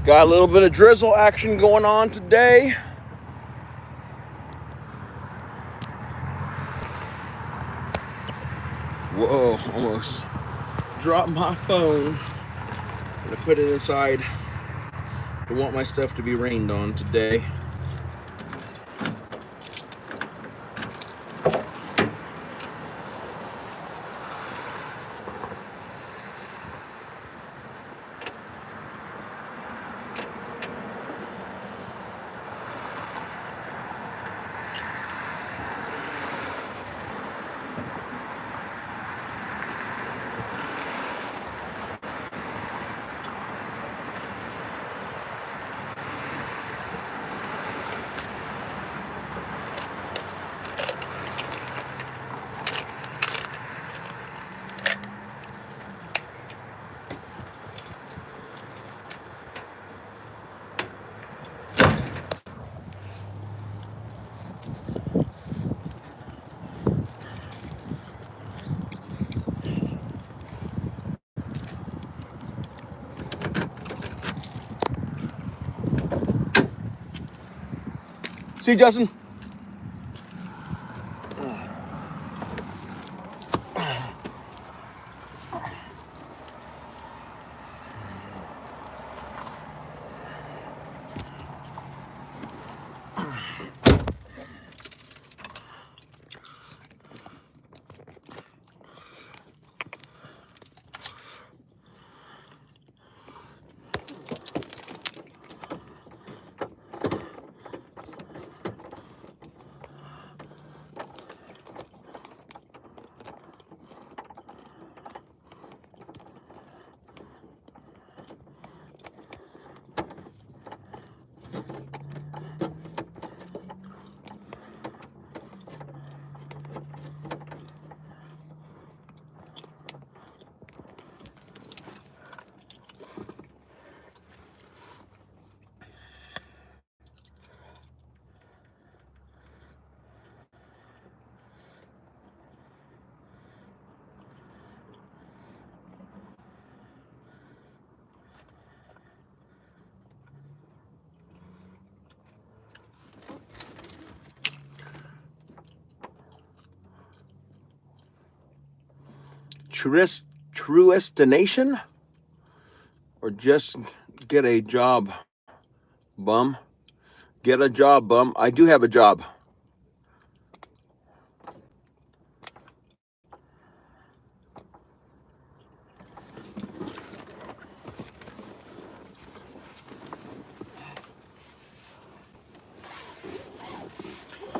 Got a little bit of drizzle action going on today. Whoa, almost dropped my phone. I'm gonna put it inside. I want my stuff to be rained on today. See you, Justin. Truestination? Or just get a job, bum. Get a job, bum. I do have a job.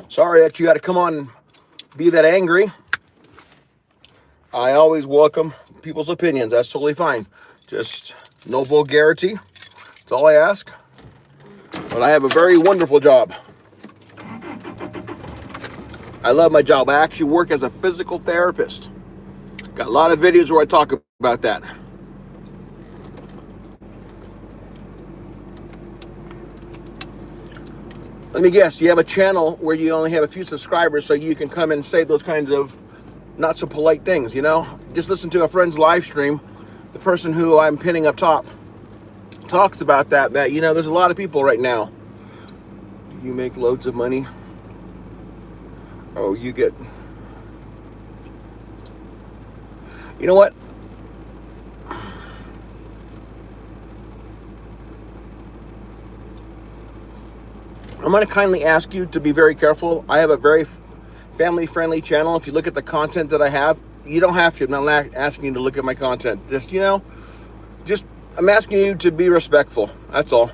Sorry that you got to come on and be that angry. I always welcome people's opinions. That's totally fine. Just no vulgarity. That's all I ask. But I have a very wonderful job. I love my job. I actually work as a physical therapist. Got a lot of videos where I talk about that. Let me guess, you have a channel where you only have a few subscribers so you can come and say those kinds of not so polite things, you know? Just listen to a friend's live stream. The person who I'm pinning up top talks about that, you know, there's a lot of people right now. You make loads of money. Oh, you get... You know what? I'm going to kindly ask you to be very careful. I have a very family-friendly channel. If you look at the content that I have, you don't have to. I'm not asking you to look at my content. Just, you know, I'm asking you to be respectful. That's all.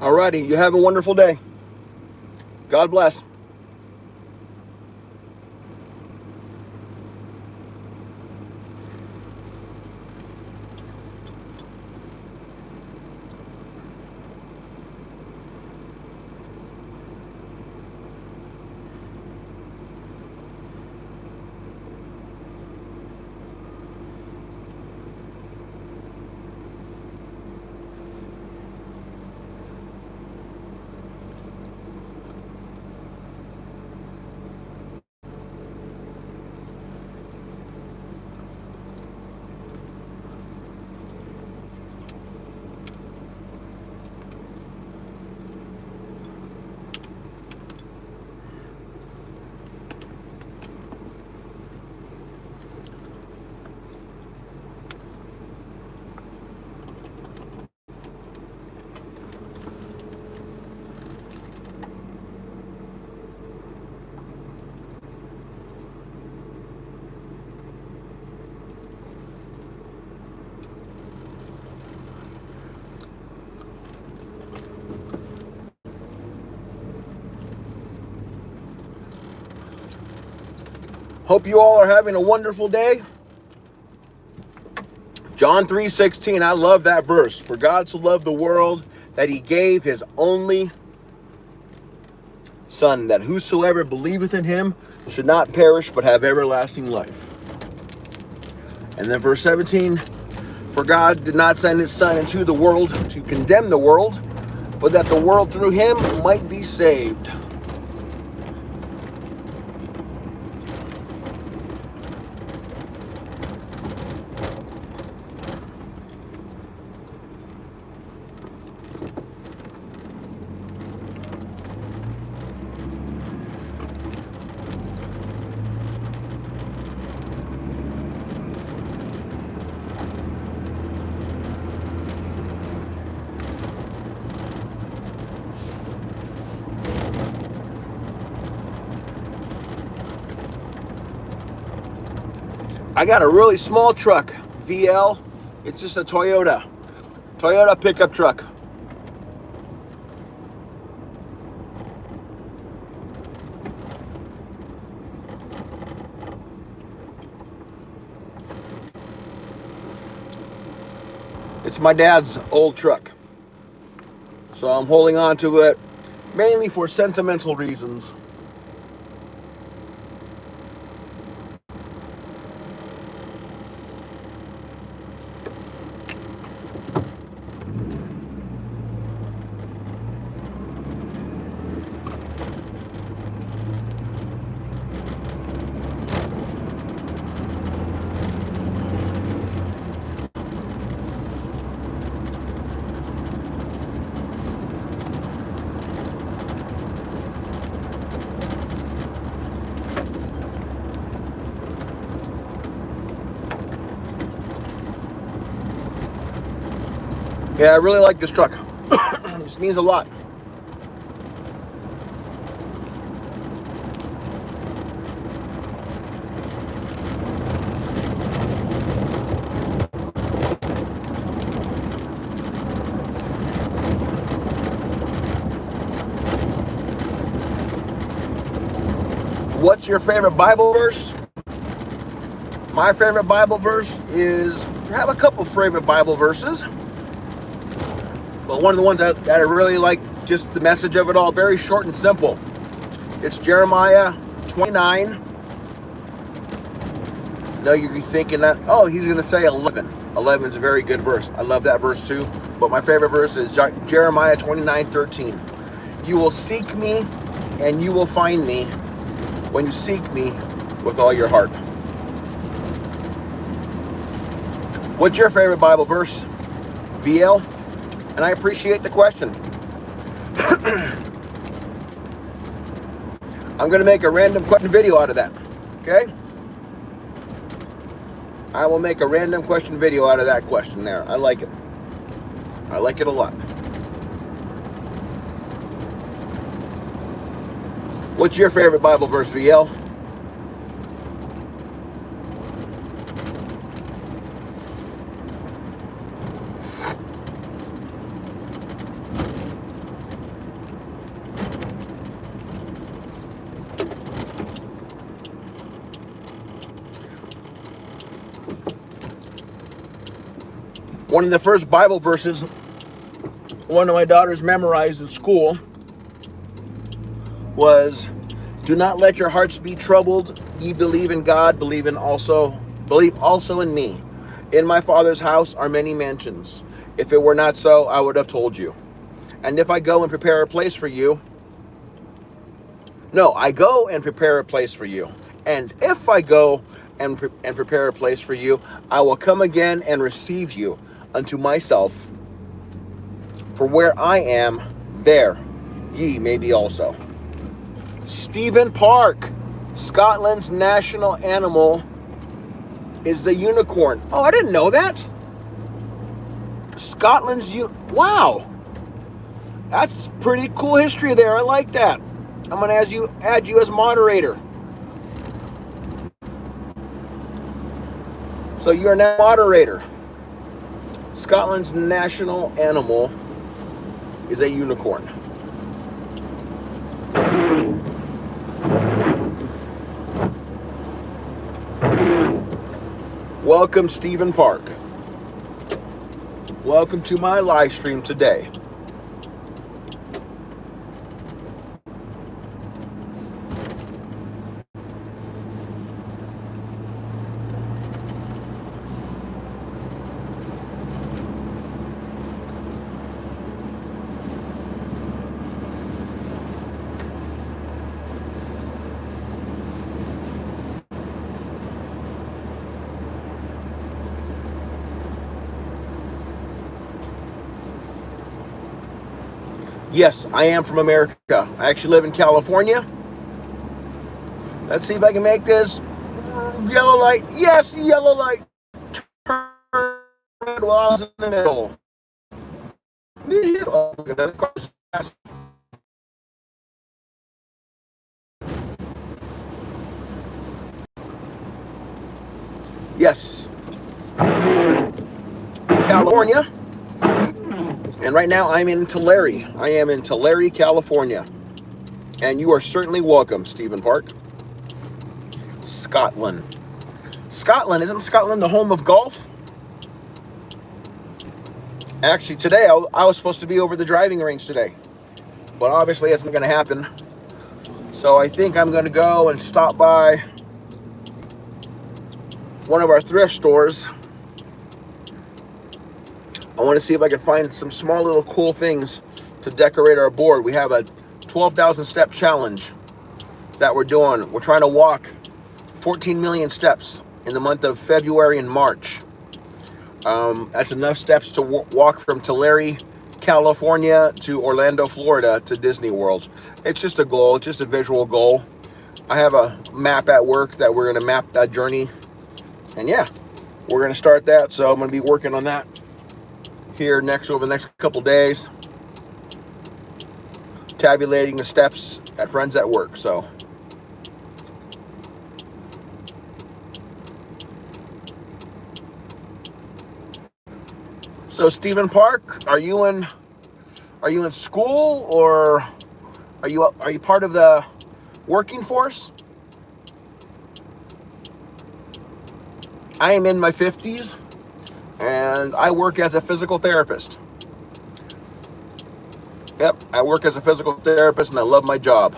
Alrighty, you have a wonderful day. God bless. Hope you all are having a wonderful day. John 3:16, I love that verse. For God so loved the world that he gave his only Son, that whosoever believeth in him should not perish but have everlasting life. And then verse 17, for God did not send his Son into the world to condemn the world, but that the world through him might be saved. I got a really small truck, VL. It's just a Toyota pickup truck. It's my dad's old truck. So I'm holding on to it mainly for sentimental reasons. Yeah, I really like this truck. This means a lot. What's your favorite Bible verse? My favorite Bible verse is, I have a couple favorite Bible verses. But one of the ones that I really like, just the message of it all, very short and simple. It's Jeremiah 29. No, you're thinking that, oh, he's going to say 11. 11 is a very good verse. I love that verse too. But my favorite verse is Jeremiah 29:13. You will seek me and you will find me when you seek me with all your heart. What's your favorite Bible verse, VL? And I appreciate the question. I'm going to make a random question video out of that. Okay? I will make a random question video out of that question there. I like it. I like it a lot. What's your favorite Bible verse, VL? One of the first Bible verses one of my daughters memorized in school was, "Do not let your hearts be troubled. Ye believe in God, believe also in me. In my Father's house are many mansions. If it were not so, I would have told you. And if I go and prepare a place for you, no, I go and prepare a place for you. And if I go and prepare a place for you, I will come again and receive you unto myself. For where I am, there ye may be also." Stephen Park. Scotland's national animal is the unicorn. Oh, I didn't know that. Wow. That's pretty cool history there. I like that. I'm going to add you as moderator. So you're now moderator. Scotland's national animal is a unicorn. Welcome, Stephen Park. Welcome to my live stream today. Yes, I am from America. I actually live in California. Let's see if I can make this yellow light. Yes, yellow light. Turn red while I was in the middle. Oh, look at that car's fast. Yes. California. And right now I'm in Tulare. I am in Tulare, California. And you are certainly welcome, Stephen Park. Scotland. Scotland, isn't Scotland the home of golf? Actually, today I was supposed to be over the driving range today. But obviously it's not going to happen. So I think I'm going to go and stop by one of our thrift stores. I want to see if I can find some small little cool things to decorate our board. We have a 12,000 step challenge that we're doing. We're trying to walk 14 million steps in the month of February and March. That's enough steps to walk from Tulare, California to Orlando, Florida to Disney World. It's just a goal. It's just a visual goal. I have a map at work that we're going to map that journey. And yeah, we're going to start that. So I'm going to be working on that here over the next couple days, tabulating the steps at friends at work. So Stephen Park, are you in school, or are you part of the working force? I am in my 50s. And I work as a physical therapist. Yep, I work as a physical therapist and I love my job.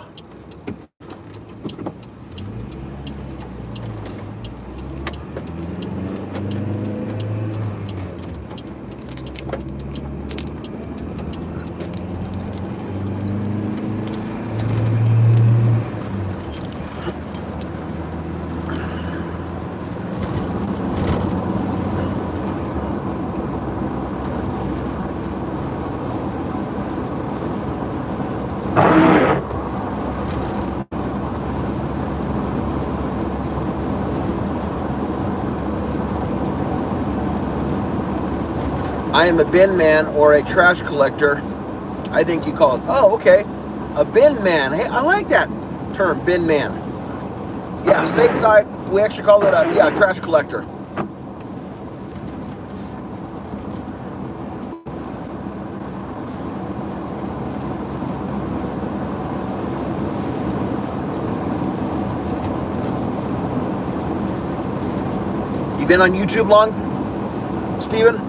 I am a bin man or a trash collector. I think you call it. Oh, okay. A bin man. Hey, I like that term, bin man. Yeah, stateside, we actually call it a trash collector. You been on YouTube long, Steven?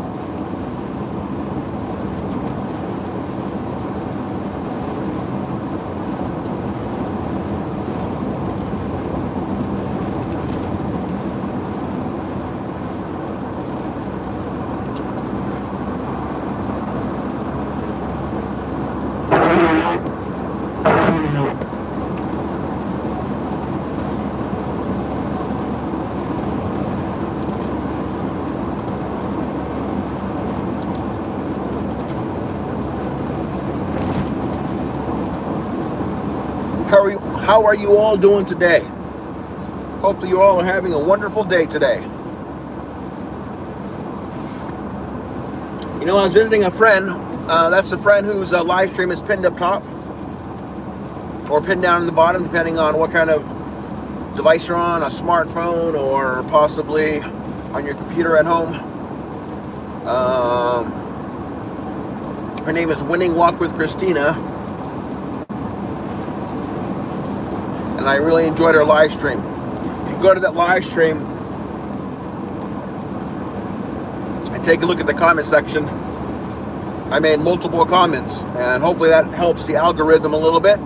How are you all doing today? Hopefully you all are having a wonderful day today. You know, I was visiting a friend. That's a friend whose live stream is pinned up top or pinned down in the bottom, depending on what kind of device you're on, a smartphone or possibly on your computer at home. Her name is Winning Walk with Christina, and I really enjoyed her live stream. If you go to that live stream and take a look at the comment section, I made multiple comments, and hopefully that helps the algorithm a little bit.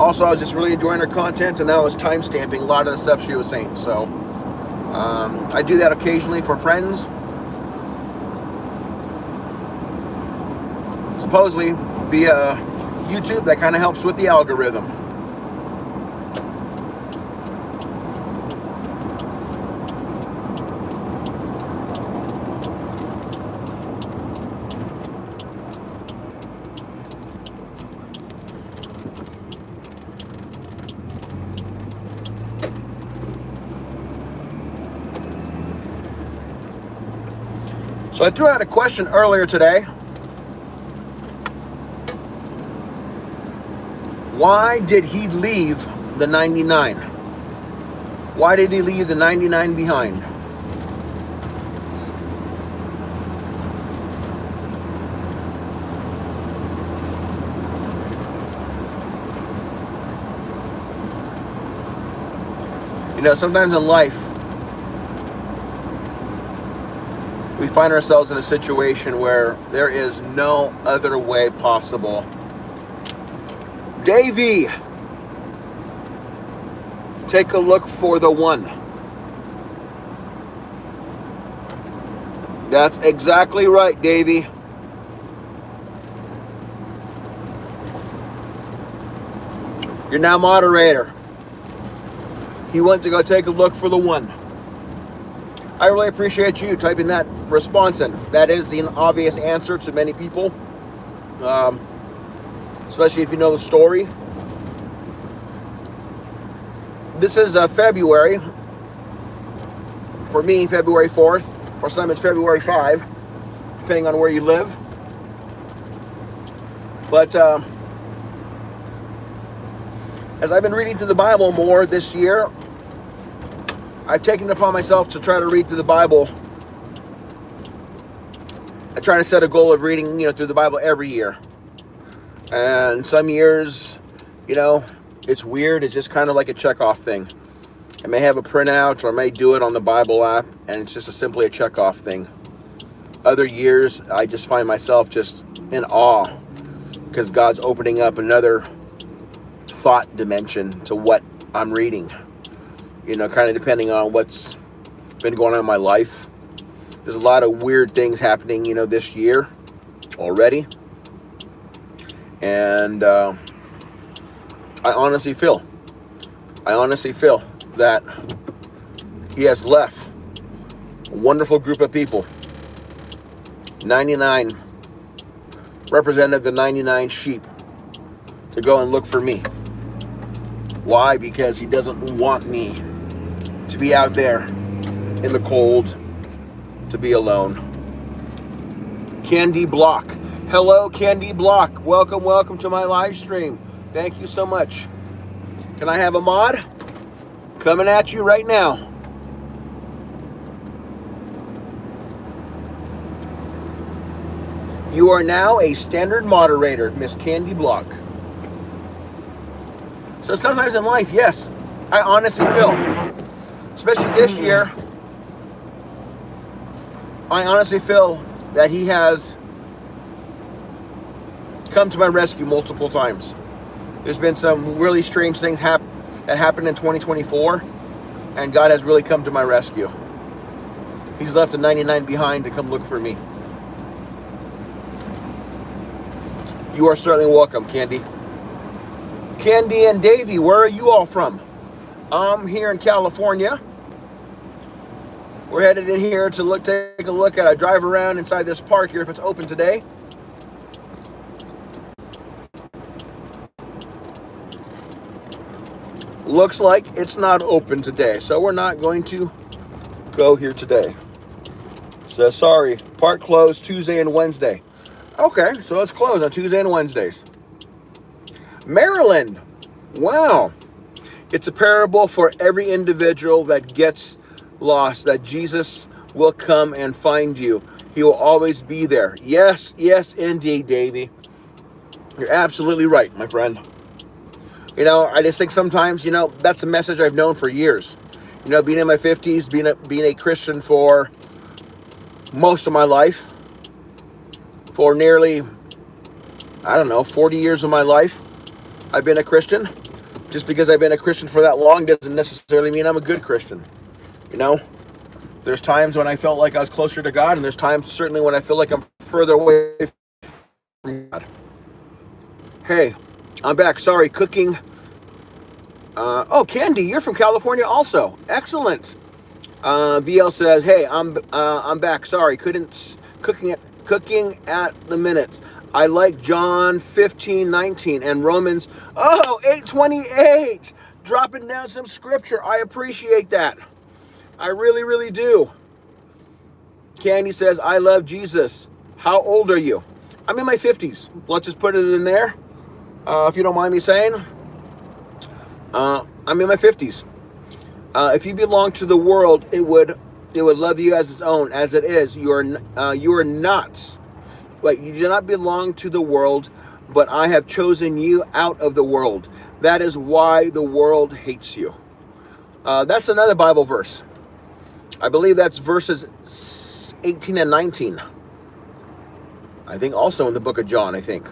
Also, I was just really enjoying her content, and I was time stamping a lot of the stuff she was saying. So I do that occasionally for friends. Supposedly via YouTube, that kind of helps with the algorithm. So I threw out a question earlier today. Why did he leave the 99? Why did he leave the 99 behind? You know, sometimes in life, we find ourselves in a situation where there is no other way possible. Davey, take a look for the one. That's exactly right, Davey. You're now moderator. He went to go take a look for the one. I really appreciate you typing that response in. That is the obvious answer to many people, especially if you know the story. This is February. For me, February 4th. For some, it's February 5, depending on where you live. But as I've been reading through the Bible more this year, I've taken it upon myself to try to read through the Bible. I try to set a goal of reading, through the Bible every year. And some years, it's weird. It's just kind of like a check-off thing. I may have a printout or I may do it on the Bible app, and it's just simply a check-off thing. Other years, I just find myself just in awe because God's opening up another thought dimension to what I'm reading. Kind of depending on what's been going on in my life. There's a lot of weird things happening, this year already. And I honestly feel that he has left a wonderful group of people. 99 represented the 99 sheep to go and look for me. Why? Because he doesn't want me to be out there in the cold, to be alone. Candy Block. Hello, Candy Block. Welcome to my live stream. Thank you so much. Can I have a mod? Coming at you right now. You are now a standard moderator, Miss Candy Block. So sometimes in life, yes, I honestly feel, especially this year, I honestly feel that he has come to my rescue multiple times. There's been some really strange things that happened in 2024, and God has really come to my rescue. He's left a 99 behind to come look for me. You are certainly welcome, Candy. Candy and Davey, where are you all from? I'm here in California. We're headed in here to take a look at a drive around inside this park here if it's open today. Looks like it's not open today, so we're not going to go here today. So sorry, park closed Tuesday and Wednesday. Okay, so it's closed on Tuesday and Wednesdays. Maryland, wow. It's a parable for every individual that gets lost, that Jesus will come and find you. He will always be there. Yes, yes, indeed, Davey. You're absolutely right, my friend. You know, I just think sometimes, you know, that's a message I've known for years. You know, being in my 50s, being a Christian for most of my life, for nearly, I don't know, 40 years of my life, I've been a Christian. Just because I've been a Christian for that long doesn't necessarily mean I'm a good Christian. You know, there's times when I felt like I was closer to God, and there's times certainly when I feel like I'm further away from God. Hey, I'm back. Sorry, cooking. Oh, Candy, you're from California also. Excellent. VL says, hey, I'm back. Sorry, couldn't cooking at the minute. I like John 15:19 and Romans 8:28. Dropping down some scripture. I appreciate that. I really, really do. Candy says, I love Jesus. How old are you? I'm in my 50s. Let's just put it in there. If you don't mind me saying. I'm in my 50s. If you belong to the world, it would love you as its own, as it is. You are not. Like, you do not belong to the world, but I have chosen you out of the world. That is why the world hates you. That's another Bible verse. I believe that's verses 18 and 19. I think also in the book of John, I think.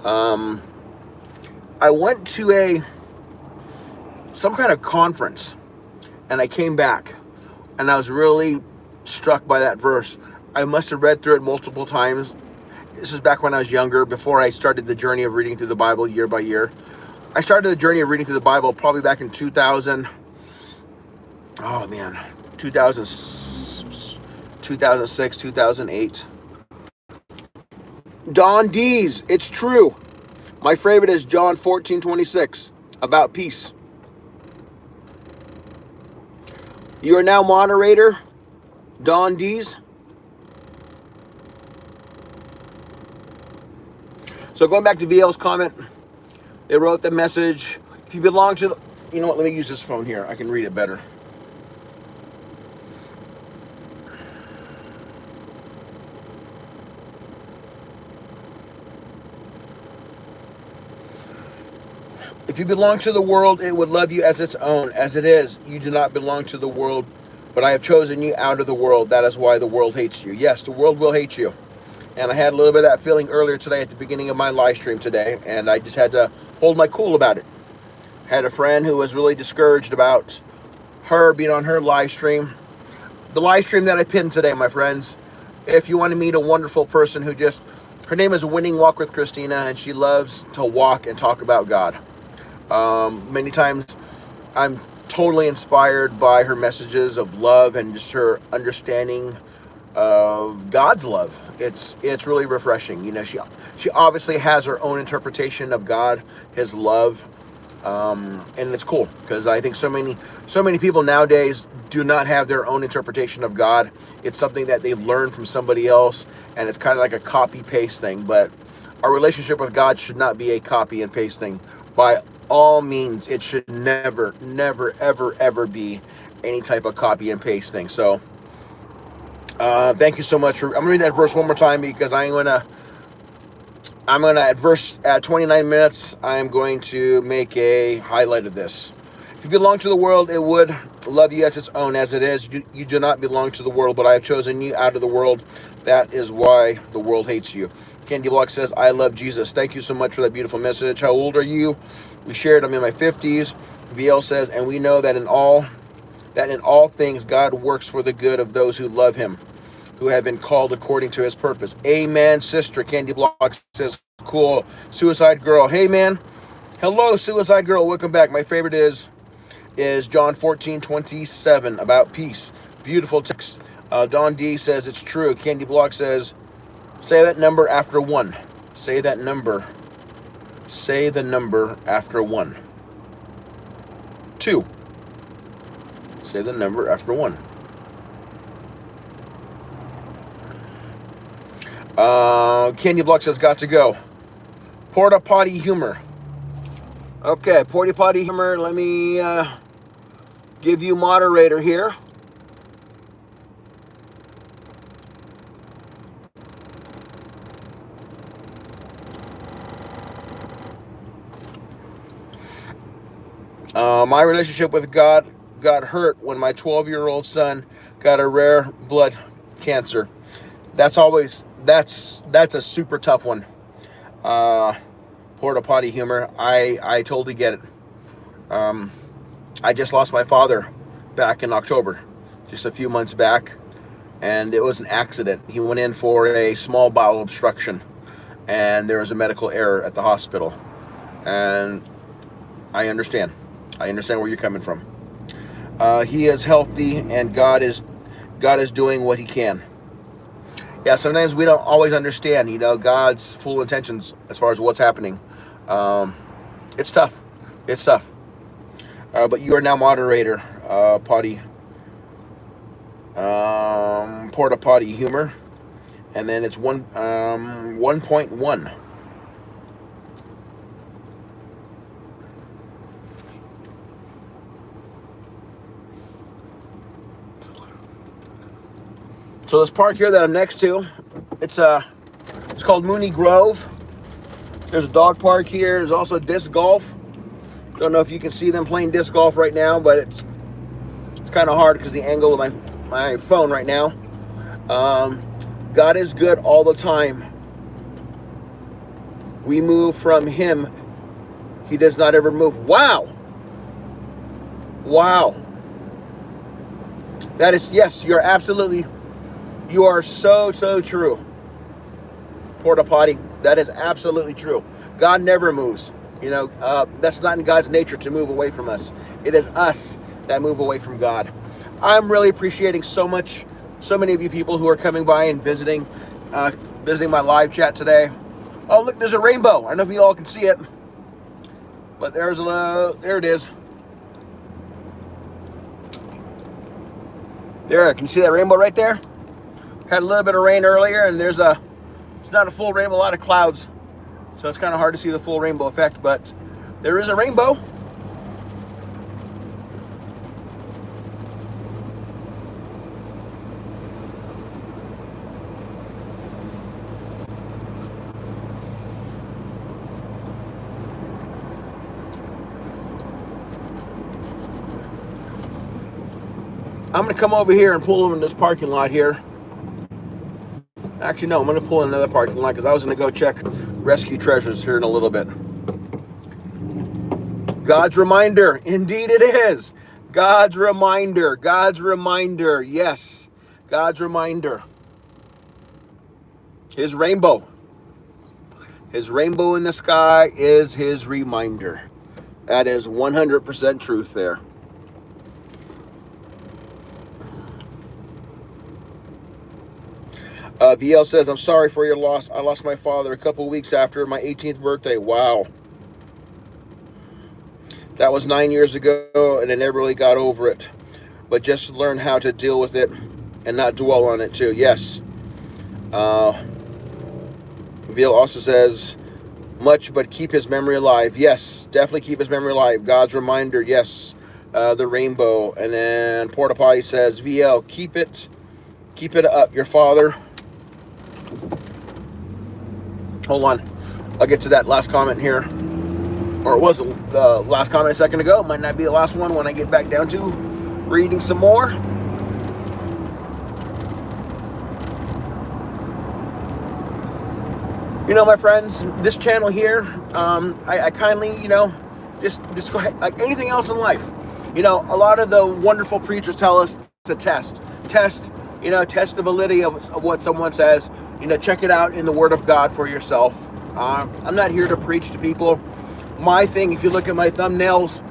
I went to some kind of conference, and I came back, and I was really struck by that verse. I must have read through it multiple times. This was back when I was younger, before I started the journey of reading through the Bible year by year. I started the journey of reading through the Bible probably back in 2000. Oh man, 2006, 2008. Don D's, it's true. My favorite is John 14:26, about peace. You are now moderator, Don D's. So going back to VL's comment, they wrote the message. If you belong to the, you know what, let me use this phone here. I can read it better. If you belong to the world, it would love you as its own, as it is. You do not belong to the world, but I have chosen you out of the world. That is why the world hates you. Yes, the world will hate you. And I had a little bit of that feeling earlier today at the beginning of my live stream today, and I just had to hold my cool about it. Had a friend who was really discouraged about her being on her live stream. The live stream that I pinned today, my friends, if you want to meet a wonderful person who just, her name is Winning Walk with Christina, and she loves to walk and talk about God. Many times I'm totally inspired by her messages of love and just her understanding of God's love. It's really refreshing. You know, she obviously has her own interpretation of God, his love, and it's cool because I think so many people nowadays do not have their own interpretation of God. It's something that they've learned from somebody else, and it's kind of like a copy paste thing. But our relationship with God should not be a copy and paste thing. By all means, it should never, ever, ever be any type of copy and paste thing. So thank you so much for, I'm gonna read that verse one more time because I'm gonna at verse at 29 minutes, I'm going to make a highlight of this. If you belong to the world, it would love you as its own, as it is. You do not belong to the world, but I have chosen you out of the world. That is why the world hates you. Candy Block says, I love Jesus. Thank you so much for that beautiful message. How old are you? We shared, I'm in my 50s. VL says, and we know that in all things God works for the good of those who love him, who have been called according to his purpose. Amen, sister. Candy Block says, cool. Suicide Girl. Hey, man. Hello, Suicide Girl. Welcome back. My favorite is John 14:27, about peace. Beautiful text. Don D says, it's true. Candy Block says, say that number after 1. Say that number. Say the number after 1. 2. Say the number after 1. Candy Block says, got to go. Porta Potty Humor. Okay, Porta Potty Humor, let me give you moderator here. My relationship with God got hurt when my 12-year-old son got a rare blood cancer. That's a super tough one. Porta Potty Humor. I totally get it. I just lost my father back in October, just a few months back, and it was an accident. He went in for a small bowel obstruction, and there was a medical error at the hospital. And I understand where you're coming from. He is healthy, and God is doing what He can. Yeah, sometimes we don't always understand, God's full intentions as far as what's happening. It's tough. But you are now moderator, Porta Potty Humor, and then it's 1.1. So this park here that I'm next to, it's called Mooney Grove. There's a dog park here. There's also disc golf. Don't know if you can see them playing disc golf right now, but it's kind of hard because the angle of my phone right now. God is good all the time. We move from Him. He does not ever move. Wow. That is, yes, you are so true. Porta Potty, that is absolutely true. God never moves. That's not in God's nature to move away from us. It is us that move away from God. I'm really appreciating so many of you people who are coming by and visiting my live chat today. Oh, look, there's a rainbow. I don't know if you all can see it, but there it is. There, can you see that rainbow right there? Had a little bit of rain earlier, and it's not a full rainbow, a lot of clouds. So it's kind of hard to see the full rainbow effect, but there is a rainbow. I'm going to come over here and pull over in this parking lot here. Actually, no, I'm going to pull in another parking lot because I was going to go check Rescue Treasures here in a little bit. God's reminder. Indeed it is. God's reminder. Yes. God's reminder. His rainbow. His rainbow in the sky is His reminder. That is 100% truth there. VL says, I'm sorry for your loss. I lost my father a couple weeks after my 18th birthday. Wow. That was 9 years ago, and I never really got over it. But just learn how to deal with it and not dwell on it too. Yes. VL also says, much, but keep his memory alive. Yes, definitely keep his memory alive. God's reminder. Yes. The rainbow. And then Porta Potty says, VL, keep it up. Your father. Hold on, I'll get to that last comment here, or it was the last comment a second ago. It might not be the last one when I get back down to reading some more. My friends, this channel here, I kindly, just go ahead, like anything else in life. A lot of the wonderful preachers tell us to test the validity of what someone says. Check it out in the Word of God for yourself. I'm not here to preach to people. My thing, if you look at my thumbnails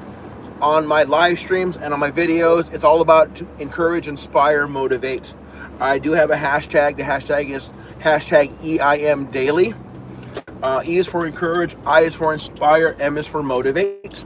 on my live streams and on my videos, it's all about to encourage, inspire, motivate. I do have a hashtag. The hashtag is #EIMDaily. E is for encourage, I is for inspire, M is for motivate.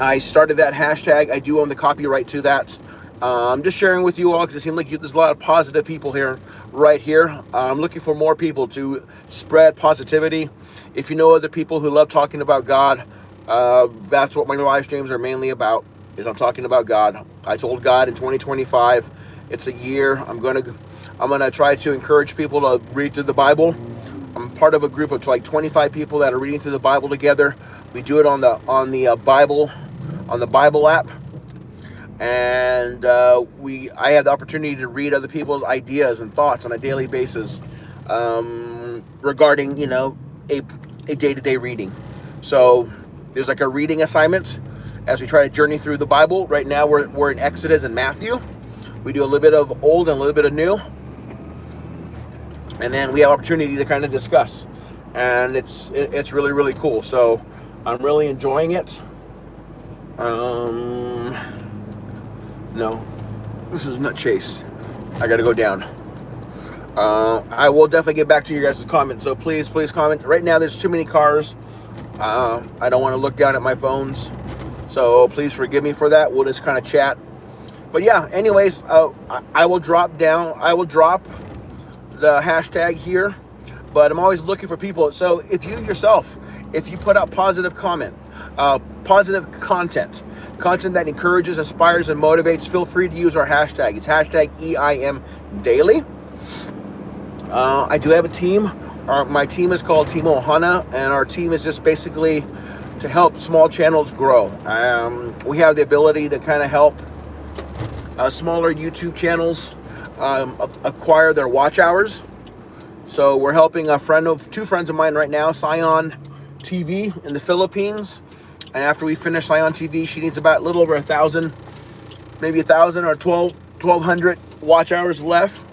I started that hashtag. I do own the copyright to that. I'm just sharing with you all because it seems like there's a lot of positive people here, right here. I'm looking for more people to spread positivity. If you know other people who love talking about God, that's what my live streams are mainly about, is I'm talking about God. I told God in 2025, it's a year. I'm gonna try to encourage people to read through the Bible. I'm part of a group of like 25 people that are reading through the Bible together. We do it on the Bible app. And I have the opportunity to read other people's ideas and thoughts on a daily basis regarding, a day-to-day reading. So there's like a reading assignment as we try to journey through the Bible. Right now we're in Exodus and Matthew. We do a little bit of old and a little bit of new, and then we have opportunity to kind of discuss, and it's really, really cool. So I'm really enjoying it. No, this is not Chase. I gotta go down. I will definitely get back to you guys' comments. So please comment. Right now, there's too many cars. I don't want to look down at my phones. So please forgive me for that. We'll just kind of chat. But yeah, anyways, I will drop the hashtag here. But I'm always looking for people. So if you yourself, if you put out positive content that encourages, inspires, and motivates, feel free to use our hashtag. It's hashtag EIMDaily. I do have a team. My team is called Team Ohana, and our team is just basically to help small channels grow. We have the ability to kind of help smaller YouTube channels acquire their watch hours. So we're helping two friends of mine right now, Scion TV in the Philippines. And after we finish Scion TV, she needs about a little over 1,000, maybe 1,000 or 1,200 watch hours left.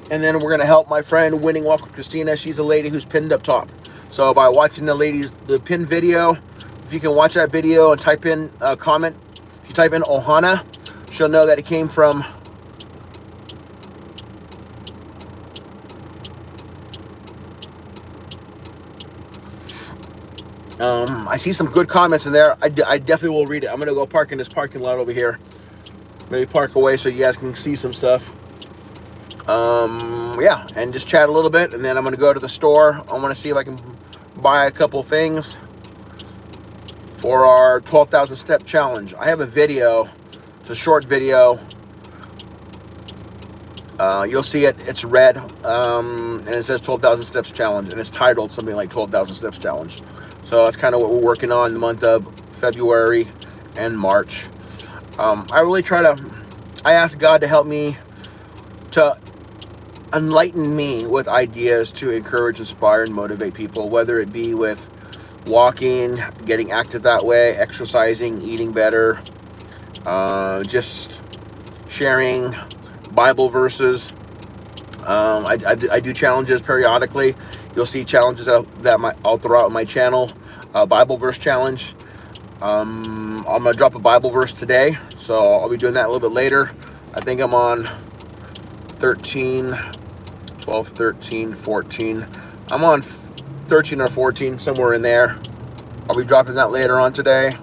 And then we're going to help my friend Winning Walk with Christina. She's a lady who's pinned up top. So by watching the pinned video, if you can watch that video and type in a comment, if you type in Ohana, she'll know that it came from I see some good comments in there. I definitely will read it. I'm going to go park in this parking lot over here. Maybe park away so you guys can see some stuff. Yeah, and just chat a little bit. And then I'm going to go to the store. I want to see if I can buy a couple things for our 12,000 step challenge. I have a video. It's a short video. You'll see it. It's red. And it says 12,000 steps challenge. And it's titled something like 12,000 steps challenge. So that's kind of what we're working on in the month of February and March. I ask God to help me, to enlighten me with ideas to encourage, inspire, and motivate people, whether it be with walking, getting active that way, exercising, eating better, just sharing Bible verses. I do challenges periodically. You'll see challenges all throughout my channel. Bible verse challenge. I'm gonna drop a Bible verse today, so I'll be doing that a little bit later. I think I'm on 13, 12, 13, 14. I'm on 13 or 14, somewhere in there. I'll be dropping that later on today.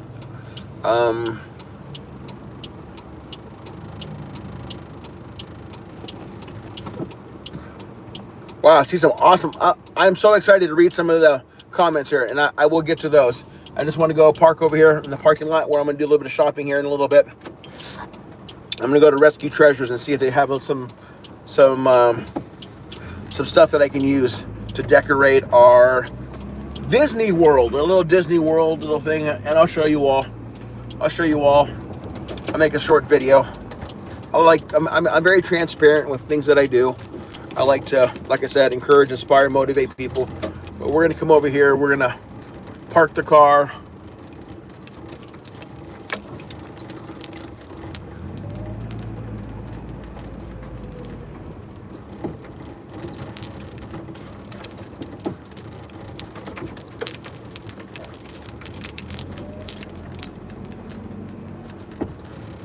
Wow, I see some awesome. I'm so excited to read some of the comments here, and I will get to those. I just want to go park over here in the parking lot where I'm going to do a little bit of shopping here in a little bit. I'm going to go to Rescue Treasures and see if they have some stuff that I can use to decorate our Disney World, a little Disney World little thing, and I'll show you all. I'll make a short video. I'm very transparent with things that I do. I like to, like I said, encourage, inspire, motivate people. But we're gonna come over here. We're gonna park the car.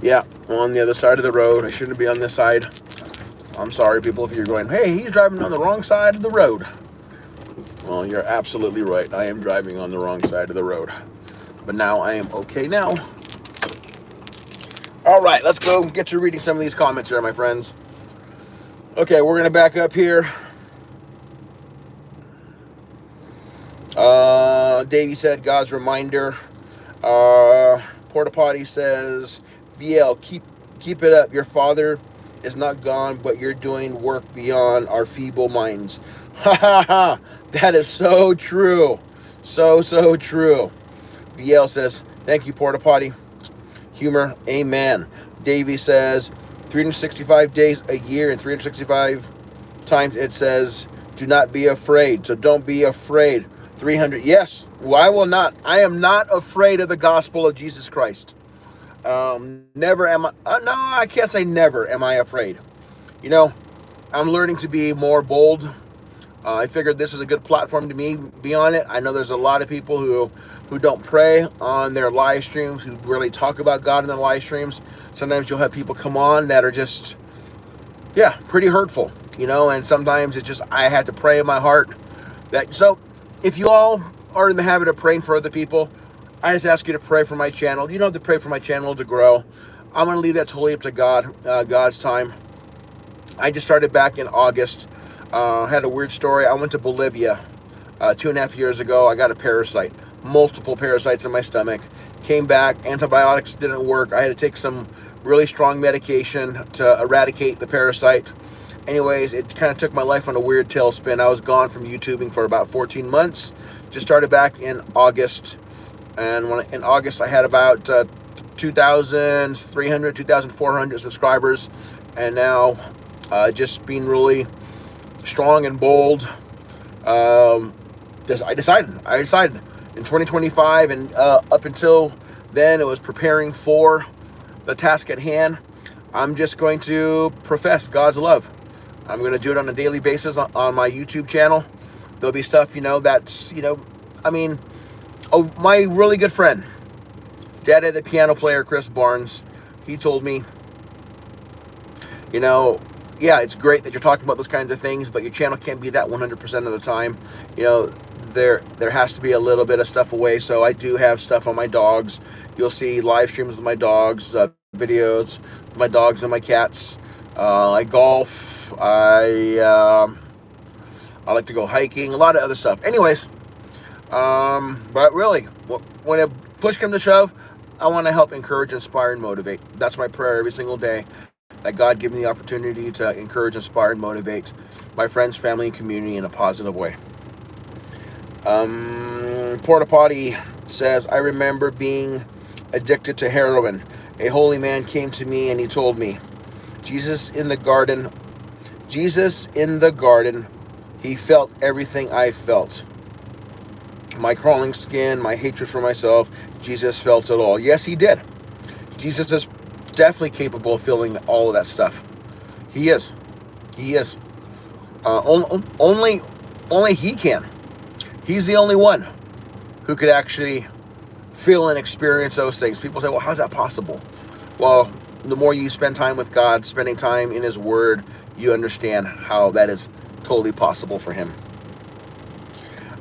Yeah, on the other side of the road. I shouldn't be on this side. I'm sorry, people, if you're going, hey, he's driving on the wrong side of the road. Well, you're absolutely right. I am driving on the wrong side of the road. But now I am okay now. All right, let's go get to reading some of these comments here, my friends. Okay, we're going to back up here. Davey said, God's reminder. Porta Potty says, VL, keep it up. Your father is not gone, but you're doing work beyond our feeble minds. Ha ha ha. That is so true. So true. VL says, thank you, Porta Potty. Humor, amen. Davey says, 365 days a year and 365 times it says, do not be afraid. So don't be afraid. 300. Yes, well, I will not. I am not afraid of the gospel of Jesus Christ. Never am I. No, I can't say never am I afraid. You know, I'm learning to be more bold. I figured this is a good platform to me be on it. I know there's a lot of people who don't pray on their live streams, who really talk about God in their live streams. Sometimes you'll have people come on that are just, yeah, pretty hurtful, you know, and sometimes it's just, I had to pray in my heart. So if you all are in the habit of praying for other people, I just ask you to pray for my channel. You don't have to pray for my channel to grow. I'm going to leave that totally up to God, God's time. I just started back in August. Had a weird story. I went to Bolivia 2.5 years ago. I got a parasite, multiple parasites in my stomach. Came back, antibiotics didn't work. I had to take some really strong medication to eradicate the parasite. Anyways, it kind of took my life on a weird tailspin. I was gone from YouTubing for about 14 months. Just started back in August. And in August, I had about 2,300, 2,400 subscribers. And now just being really strong and bold. I decided in 2025 and up until then, it was preparing for the task at hand. I'm just going to profess God's love. I'm going to do it on a daily basis on my YouTube channel. There'll be stuff, you know, that's, you know, I mean, oh, my really good friend, Dad, the piano player, Chris Barnes, he told me, you know, yeah, it's great that you're talking about those kinds of things, but your channel can't be that 100% of the time. You know, there has to be a little bit of stuff away. So I do have stuff on my dogs. You'll see live streams with my dogs, videos with my dogs and my cats. I golf. I like to go hiking. A lot of other stuff. Anyways, but really, when a push comes to shove, I want to help encourage, inspire, and motivate. That's my prayer every single day. That God give me the opportunity to encourage, inspire, and motivate my friends, family, and community in a positive way. Porta Potty says, I remember being addicted to heroin. A holy man came to me and he told me, Jesus in the garden, he felt everything I felt. My crawling skin, my hatred for myself, Jesus felt it all. Yes, he did. Jesus is definitely capable of feeling all of that stuff. He is. Only he can. He's the only one who could actually feel and experience those things. People say, well, how's that possible? Well, the more you spend time with God, spending time in his word, you understand how that is totally possible for him.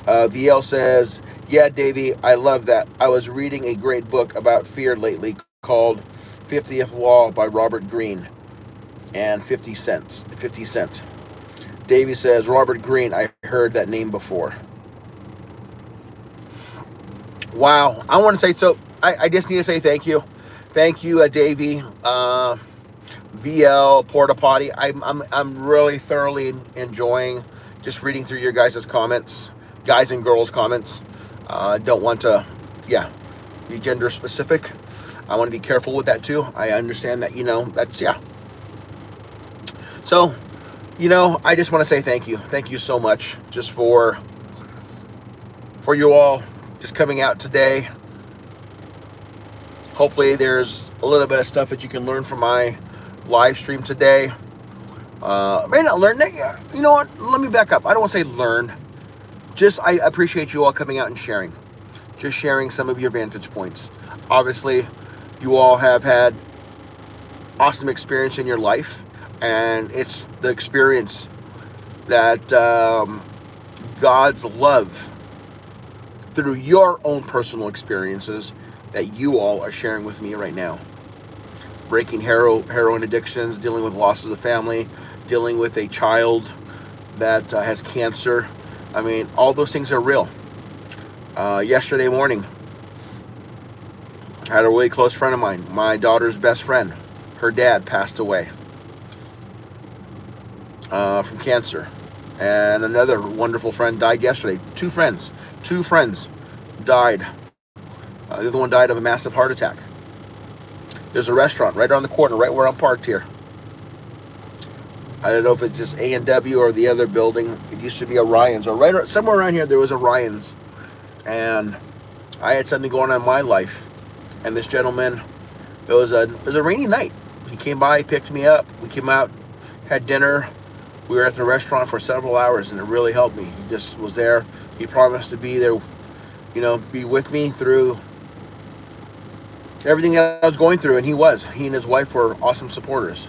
VL says, yeah, Davey, I love that. I was reading a great book about fear lately called 50th Law by Robert Greene and 50 Cent. Davey says, Robert Greene, I heard that name before. Wow. I want to say, so I just need to say thank you. Thank you, Davey, VL, Porta Potty. I'm really thoroughly enjoying just reading through your guys' comments, guys and girls' comments. Don't want to, be gender specific. I want to be careful with that too. I understand that, that's, So, I just want to say thank you. Thank you so much just for you all just coming out today. Hopefully there's a little bit of stuff that you can learn from my live stream today. May not learn that. You know what? Let me back up. I don't want to say learn. Just, I appreciate you all coming out and sharing. Just sharing some of your vantage points. Obviously, you all have had awesome experience in your life. And it's the experience that God's love through your own personal experiences that you all are sharing with me right now. breaking heroin addictions, dealing with losses of family, dealing with a child that has cancer. I mean, all those things are real. Yesterday morning, I had a really close friend of mine, my daughter's best friend. Her dad passed away from cancer. And another wonderful friend died yesterday. Two friends died. The other one died of a massive heart attack. There's a restaurant right around the corner, right where I'm parked here. I don't know if it's this A&W or the other building. It used to be Orion's, or somewhere around here there was Orion's. And I had something going on in my life. And this gentleman, it was a rainy night. He came by, picked me up. We came out, had dinner. We were at the restaurant for several hours, and it really helped me. He just was there. He promised to be there, be with me through everything that I was going through, and he was. He and his wife were awesome supporters.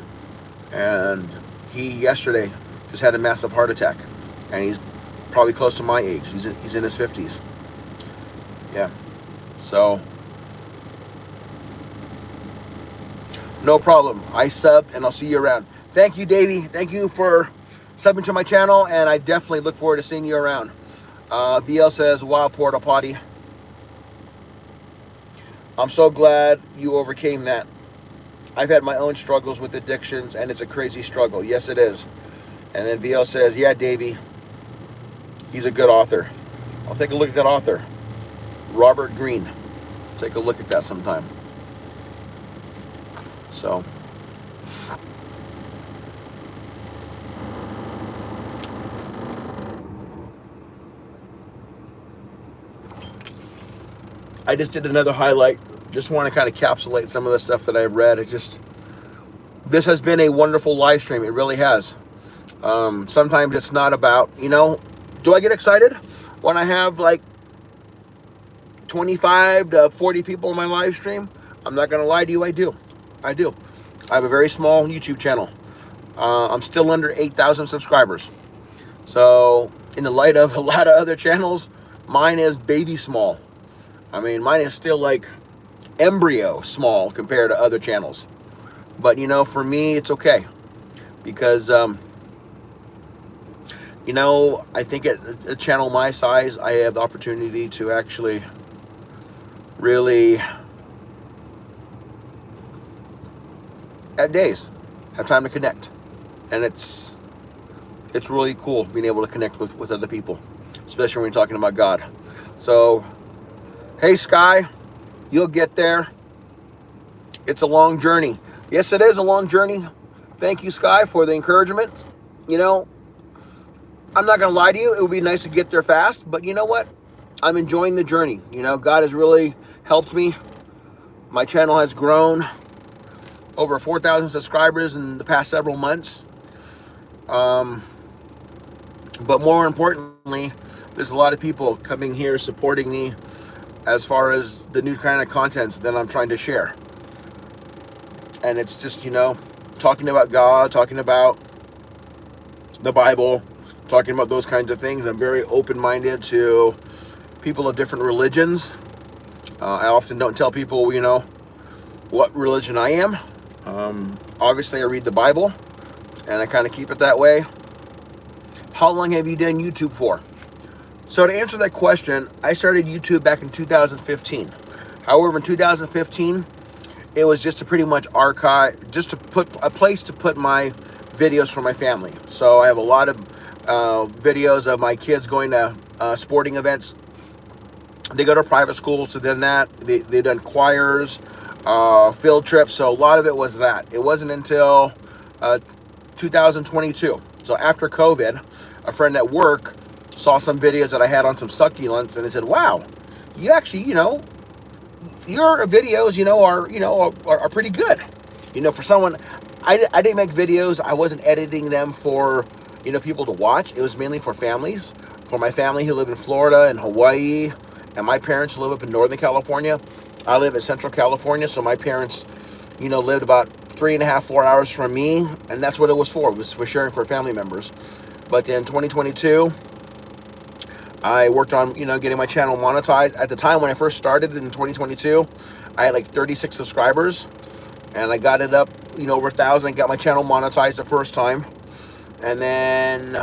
And he yesterday just had a massive heart attack, and he's probably close to my age. He's in his 50s. Yeah. So no problem. I sub, and I'll see you around. Thank you, Davey. Thank you for subbing to my channel, and I definitely look forward to seeing you around. VL says, wow, porta potty. I'm so glad you overcame that. I've had my own struggles with addictions, and it's a crazy struggle. Yes, it is. And then VL says, yeah, Davey, he's a good author. I'll take a look at that author. Robert Greene. Take a look at that sometime. So I just did another highlight. Just want to kind of encapsulate some of the stuff that I've read. This has been a wonderful live stream. It really has. Sometimes it's not about, do I get excited when I have like 25 to 40 people in my live stream? I'm not going to lie to you. I do. I have a very small YouTube channel. I'm still under 8,000 subscribers. So in the light of a lot of other channels, mine is baby small. I mean, mine is still like embryo small compared to other channels. But, for me, it's okay. Because, I think at a channel my size, I have the opportunity to actually really, at days, have time to connect. And it's really cool being able to connect with other people, especially when you're talking about God. So, hey, Sky, you'll get there. It's a long journey. Yes, it is a long journey. Thank you, Sky, for the encouragement. I'm not going to lie to you. It would be nice to get there fast, but you know what? I'm enjoying the journey. God has really helped me. My channel has grown over 4,000 subscribers in the past several months. But more importantly, there's a lot of people coming here supporting me as far as the new kind of content that I'm trying to share. And it's just, talking about God, talking about the Bible, talking about those kinds of things. I'm very open-minded to people of different religions. I often don't tell people, what religion I am. Obviously, I read the Bible, and I kind of keep it that way. How long have you done YouTube for? So to answer that question, I started YouTube back in 2015. However, in 2015, it was just to pretty much archive, just to put a place to put my videos for my family. So I have a lot of videos of my kids going to sporting events. They go to private schools, so then they've done choirs, field trips. So a lot of it was that. It wasn't until 2022. So after COVID, a friend at work saw some videos that I had on some succulents, and they said, wow, you actually, your videos, are pretty good. For someone, I didn't make videos. I wasn't editing them for, people to watch. It was mainly for families, for my family who live in Florida and Hawaii, and my parents live up in Northern California. I live in Central California, so my parents, lived about 3.5, 4 hours from me, and that's what it was for. It was for sharing for family members. But in 2022, I worked on, getting my channel monetized. At the time when I first started in 2022, I had like 36 subscribers. and I got it up, over 1,000. Got my channel monetized the first time, and then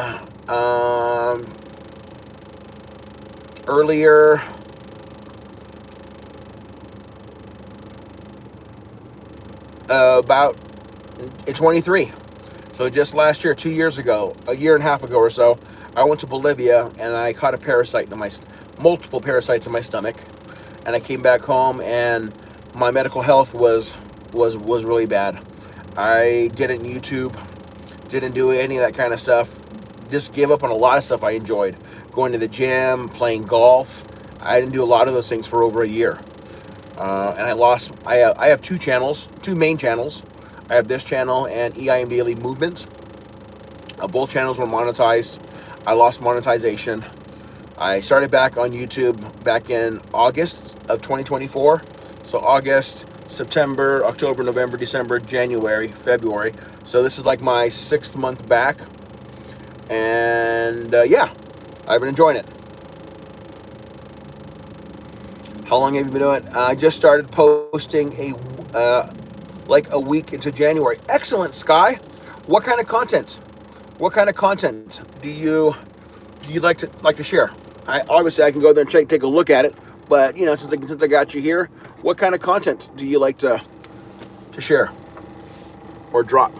earlier, about in 23. So just last year, 2 years ago, a year and a half ago or so, I went to Bolivia and I caught a parasite in multiple parasites in my stomach, and I came back home and my medical health was really bad. I didn't YouTube, didn't do any of that kind of stuff. Just gave up on a lot of stuff I enjoyed. Going to the gym, playing golf. I didn't do a lot of those things for over a year. And I have two main channels. I have this channel and EIM Daily Movement. Both channels were monetized. I lost monetization. I started back on YouTube back in August of 2024. So August, September, October, November, December, January, February. So this is like my 6th month back. And yeah, I've been enjoying it. How long have you been doing it? I just started posting like a week into January. Excellent, Sky. What kind of content? What kind of content do you like to share? I can go there and take a look at it, but since I got you here, what kind of content do you like to share or drop?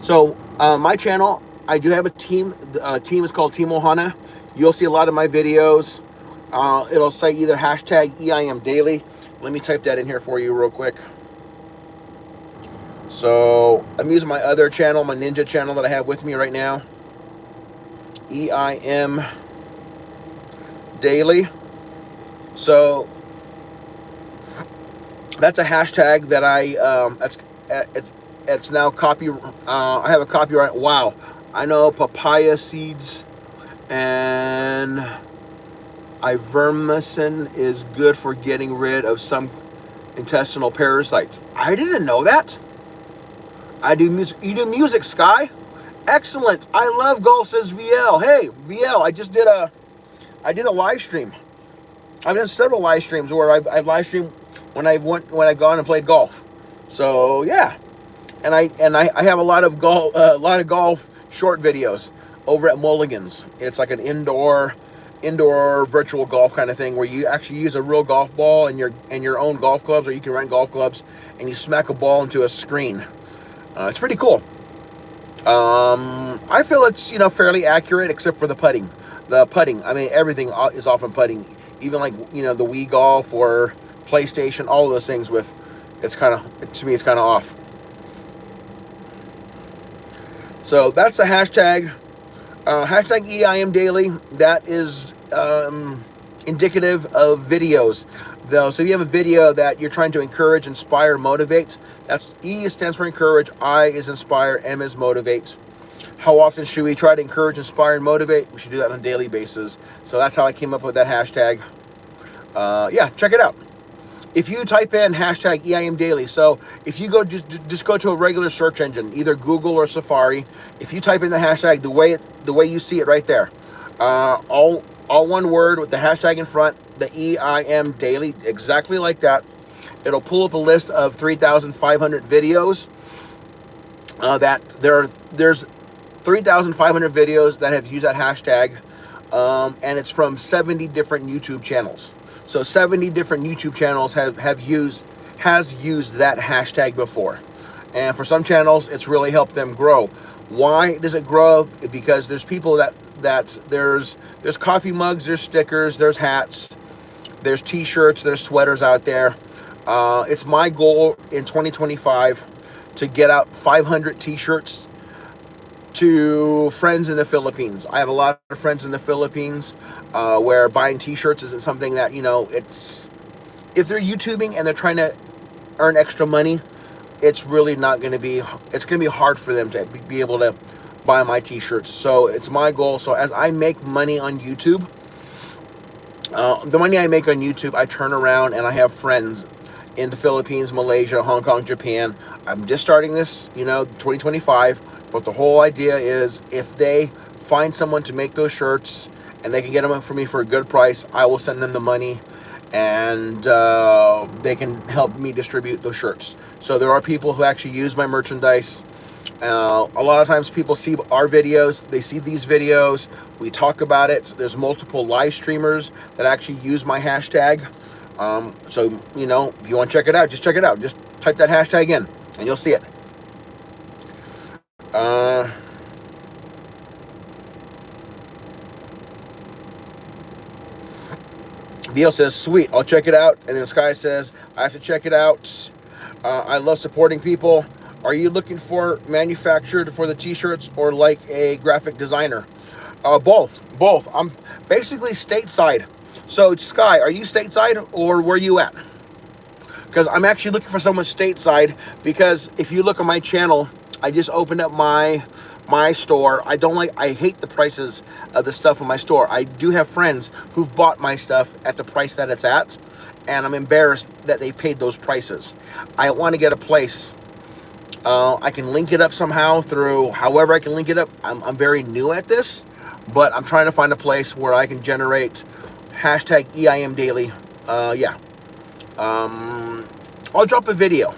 So my channel, I do have a team. The team is called Team Ohana. You'll see a lot of my videos. It'll say either hashtag EIM Daily. Let me type that in here for you real quick. So I'm using my other channel, my Ninja channel that I have with me right now. EIM Daily. So that's a hashtag that it's now I have a copyright. Wow. I know papaya seeds and ivermectin is good for getting rid of some intestinal parasites. I didn't know that. I do music. You do music, Sky? Excellent. I love golf, says VL. Hey, VL, I did a live stream. I've done several live streams where I've live streamed when I've gone and played golf. So yeah, and I have a lot of golf short videos over at Mulligan's. It's like an indoor virtual golf kind of thing where you actually use a real golf ball and your own golf clubs, or you can rent golf clubs and you smack a ball into a screen. It's pretty cool. I feel it's fairly accurate except for the putting. I mean, everything is often putting. Even like the Wii Golf or PlayStation, all of those things to me it's kind of off. So that's the hashtag. Hashtag EIM Daily. That is indicative of videos, though. So if you have a video that you're trying to encourage, inspire, motivate, that's E stands for encourage, I is inspire, M is motivate. How often should we try to encourage, inspire, and motivate? We should do that on a daily basis. So that's how I came up with that hashtag. Yeah, check it out. If you type in hashtag EIM Daily, so if you go just go to a regular search engine, either Google or Safari, if you type in the hashtag the way you see it right there, all one word with the hashtag in front, the EIM Daily, exactly like that, it'll pull up a list of 3,500 videos. There's 3,500 videos that have used that hashtag, and it's from 70 different YouTube channels. So 70 different YouTube channels has used that hashtag before. And for some channels, it's really helped them grow. Why does it grow? Because there's people there's coffee mugs, there's stickers, there's hats, there's t-shirts, there's sweaters out there. It's my goal in 2025 to get out 500 t-shirts to friends in the Philippines. I have a lot of friends in the Philippines where buying t-shirts isn't something that, it's, if they're YouTubing and they're trying to earn extra money, it's really not going to be, it's going to be hard for them to be able to buy my t-shirts. So it's my goal. So as I make money on YouTube, the money I make on YouTube, I turn around and I have friends in the Philippines, Malaysia, Hong Kong, Japan. I'm just starting this, 2025. But the whole idea is if they find someone to make those shirts and they can get them for me for a good price, I will send them the money and they can help me distribute those shirts. So there are people who actually use my merchandise. A lot of times people see our videos, they see these videos, we talk about it. There's multiple live streamers that actually use my hashtag. So, you know, if you want to check it out, just check it out. Just type that hashtag in and you'll see it. Neil says, sweet, I'll check it out. And then Sky says, I have to check it out. I love supporting people. Are you looking for manufactured for the t-shirts or like a graphic designer? Both. I'm basically stateside. So Sky, are you stateside or where you at? Because I'm actually looking for someone stateside, because if you look at my channel, I just opened up my store. I hate the prices of the stuff in my store. I do have friends who've bought my stuff at the price that it's at, and I'm embarrassed that they paid those prices. I want to get a place. I can link it up somehow through however I can link it up. I'm very new at this, but I'm trying to find a place where I can generate hashtag EIM daily. Yeah. I'll drop a video.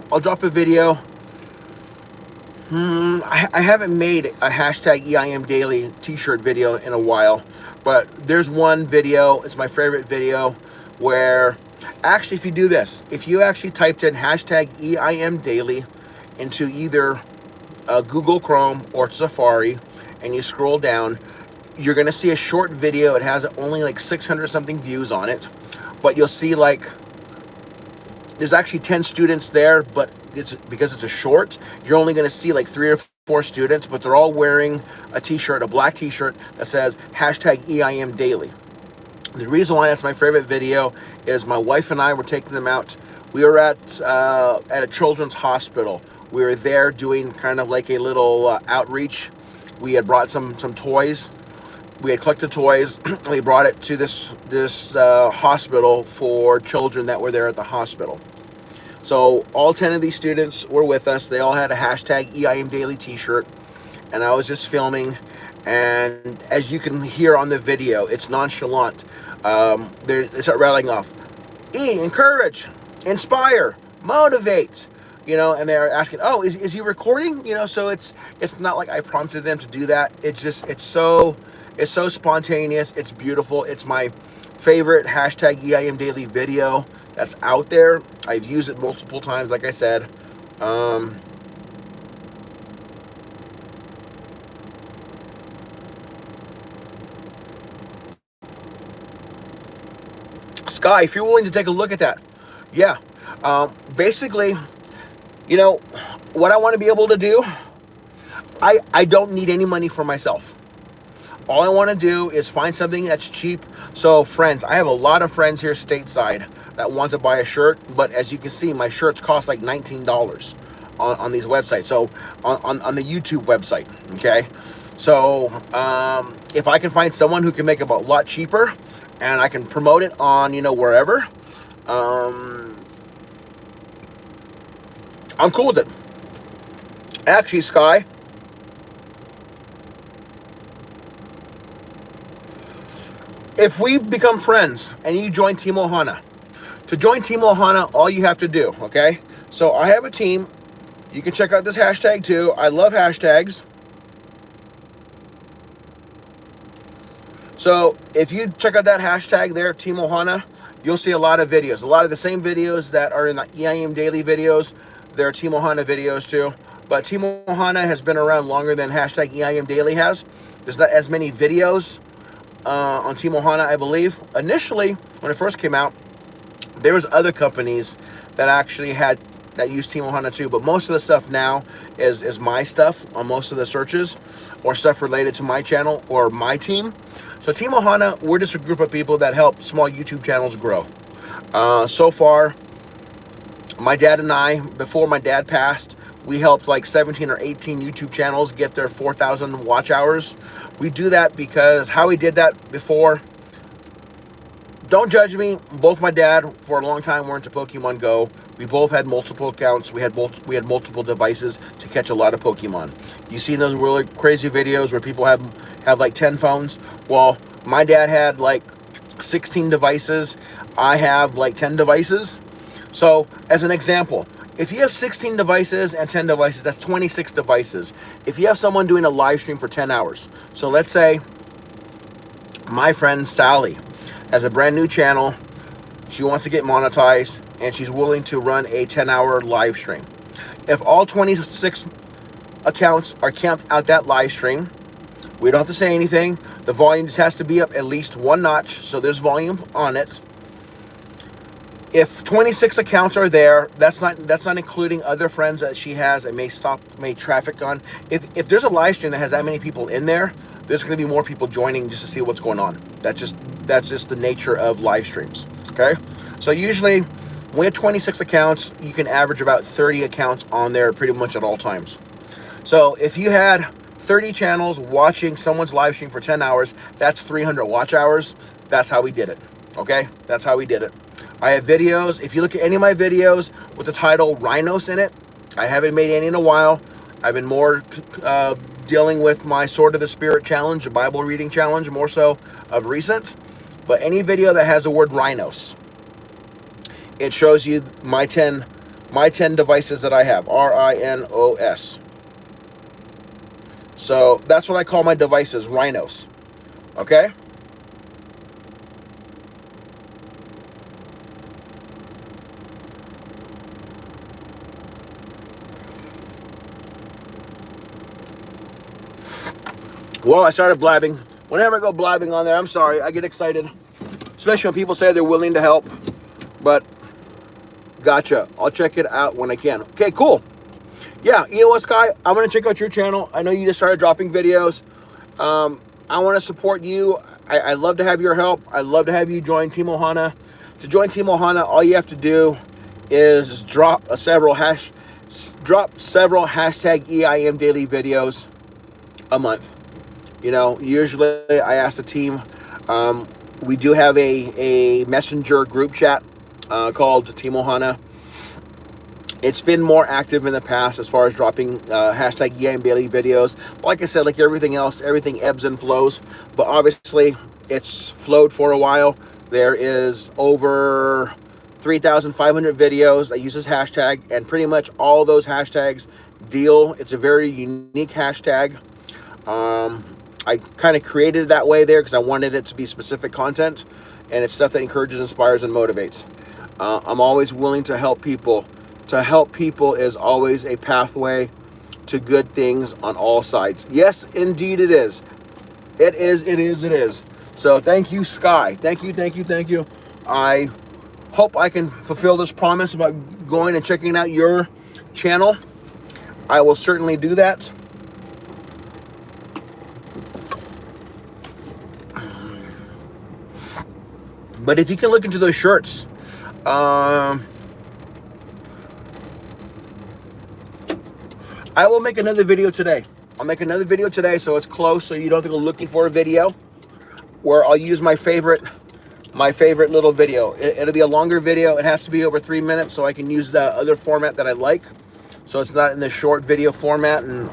I haven't made a hashtag EIM daily t-shirt video in a while, but there's one video, it's my favorite video, where actually if you do this, if you actually typed in hashtag EIM daily into either Google Chrome or Safari and you scroll down, you're gonna see a short video. It has only like 600 something views on it, but you'll see like there's actually 10 students there, but it's because it's a short, you're only going to see like 3 or 4 students, but they're all wearing a t-shirt, a black t-shirt that says hashtag EIM daily. The reason why that's my favorite video is my wife and I were taking them out. We were at a children's hospital. We were there doing kind of like a little outreach. We had brought some toys. We had collected toys. We brought it to this hospital for children that were there at the hospital. So all 10 of these students were with us. They all had a hashtag EIM daily t-shirt, and I was just filming. And as you can hear on the video, it's nonchalant. They start rattling off, encourage, inspire, motivate. You know, and they're asking, oh, is he recording? You know, so it's not like I prompted them to do that. It's so spontaneous. It's beautiful. It's my favorite hashtag EIM daily video that's out there. I've used it multiple times, like I said. Sky, if you're willing to take a look at that, yeah. Basically, you know, what I want to be able to do, I don't need any money for myself. All I want to do is find something that's cheap. So friends, I have a lot of friends here stateside that want to buy a shirt, but as you can see, my shirts cost like $19 on these websites. So on the YouTube website, okay? So if I can find someone who can make it a lot cheaper and I can promote it on, you know, wherever, I'm cool with it. Actually, Sky, if we become friends and you join Team Ohana, to join Team Ohana, all you have to do, okay? So I have a team. You can check out this hashtag too. I love hashtags. So if you check out that hashtag there, Team Ohana, you'll see a lot of videos. A lot of the same videos that are in the EIM daily videos, there are Team Ohana videos too. But Team Ohana has been around longer than hashtag EIM daily has. There's not as many videos on Team Ohana, I believe. Initially, when it first came out, there was other companies that actually that used Team Ohana too, but most of the stuff now is my stuff on most of the searches, or stuff related to my channel or my team. So Team Ohana, we're just a group of people that help small YouTube channels grow. So far, my dad and I, before my dad passed, we helped like 17 or 18 YouTube channels get their 4,000 watch hours. We do that because how we did that before, don't judge me. Both my dad, for a long time, were into Pokemon Go. We both had multiple accounts. We had multiple devices to catch a lot of Pokemon. You seen those really crazy videos where people have like 10 phones? Well, my dad had like 16 devices. I have like 10 devices. So as an example, if you have 16 devices and 10 devices, that's 26 devices. If you have someone doing a live stream for 10 hours, so let's say my friend Sally has a brand new channel. She wants to get monetized and she's willing to run a 10-hour live stream. If all 26 accounts are camped out that live stream, we don't have to say anything. The volume just has to be up at least one notch, so there's volume on it. If 26 accounts are there, that's not including other friends that she has that may traffic on. If there's a live stream that has that many people in there, there's going to be more people joining just to see what's going on. That's just the nature of live streams. Okay, so usually when we have 26 accounts, you can average about 30 accounts on there pretty much at all times. So if you had 30 channels watching someone's live stream for 10 hours, that's 300 watch hours. That's how we did it. Okay, that's how we did it. I have videos. If you look at any of my videos with the title Rhinos in it, I haven't made any in a while. I've been more dealing with my Sword of the Spirit challenge, the Bible reading challenge, more so of recent. But any video that has the word Rhinos, it shows you my 10 devices that I have, RINOS. So that's what I call my devices, Rhinos. Okay? Well, I started blabbing. Whenever I go blabbing on there, I'm sorry, I get excited. Especially when people say they're willing to help. But, gotcha. I'll check it out when I can. Okay, cool. Yeah, you know what, Sky? I'm going to check out your channel. I know you just started dropping videos. I want to support you. I love to have your help. I love to have you join Team Ohana. To join Team Ohana, all you have to do is drop several hashtag EIM daily videos a month. You know, usually I ask the team. We do have a messenger group chat called Team Ohana. It's been more active in the past as far as dropping hashtag EIM daily videos. But like I said, like everything else, everything ebbs and flows. But obviously, it's flowed for a while. There is over 3,500 videos that use this hashtag, and pretty much all those hashtags deal. It's a very unique hashtag. I kind of created it that way there because I wanted it to be specific content, and it's stuff that encourages, inspires, and motivates. I'm always willing to help people. To help people is always a pathway to good things on all sides. Yes, indeed it is. It is. So thank you, Sky. Thank you. I hope I can fulfill this promise about going and checking out your channel. I will certainly do that. But if you can look into those shirts, I will make another video today. I'll make another video today so it's close, so you don't have to go looking for a video, where I'll use my favorite little video. It'll be a longer video. It has to be over 3 minutes so I can use the other format that I like. So it's not in the short video format. And